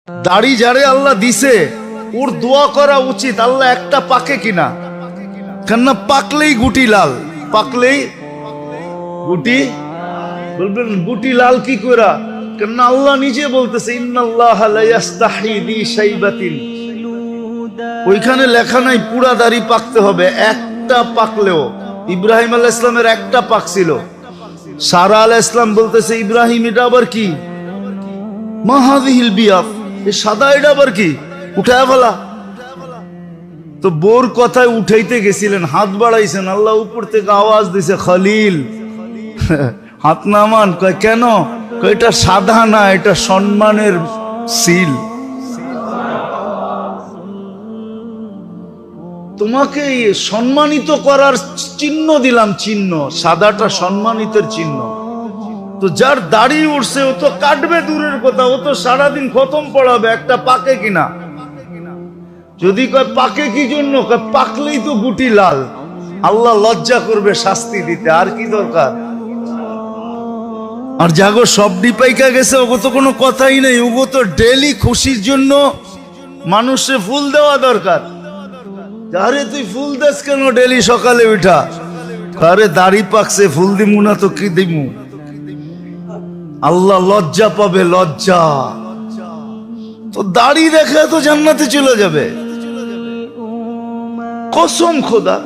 দাড়ি যারে আল্লাহ দিছে ওর দোয়া করা উচিত আল্লাহ একটা পাকে কিনা, কেননা পাকলেই গুটি লাল, পাকলেই গুটি বলবেন গুটি লাল কি করা, কেননা আল্লাহ নিজে বলতেছে ইন্নাল্লাহা লা ইস্তাহি বি শাইবাতিন, ওইখানে লেখা নাই পুরা দাড়ি পাকতে হবে, একটা পাকলেও। ইব্রাহিম আলাইহিস সালামের একটা পাকছিল, সারা আলাইহিস সালাম বলতেছে ইব্রাহিম এটা আবার কি, মা হাযিহিল বিয়াদ, এই সাদা এটা আবার কি, উঠায় ফেলা। তো বোর কথায় উঠাইতে গেছিলেন, হাত বাড়াইছেন, আল্লাহ উপর থেকে আওয়াজ দিছে খলিল হাত নামান। কয় কেন? কয় এটা সাদা না, এটা সম্মানের সিল, তোমাকে সম্মানিত করার চিহ্ন দিলাম, চিহ্ন সাদাটা সম্মানিতের চিহ্ন। তো যার দাড়ি উঠছে ও তো কাটবে দূরের কথা, ও তো সারাদিন খতম পড়াবে, একটা পাকে কিনা। যদি কয় পাকে কি জন্য, কয় পাকলেই তো গুটি লাল, আল্লাহ লজ্জা করবে শাস্তি দিতে, আর কি দরকার। আর জাগো সব ডিপাইকা গেছে, ওগো তো কোনো কথাই নেই, ওগো তো ডেলি খুশির জন্য মানুষে ফুল দেওয়া দরকার। আরে তুই ফুল দেস কেন ডেলি সকালে উঠা? আরে দাড়ি পাকছে, ফুল দিমু না তো কি দিমু? আল্লাহ লজ্জা পাবে, লজ্জা। তো দাড়ি দেখে তো জান্নাতে চলে যাবে, কসম খোদা।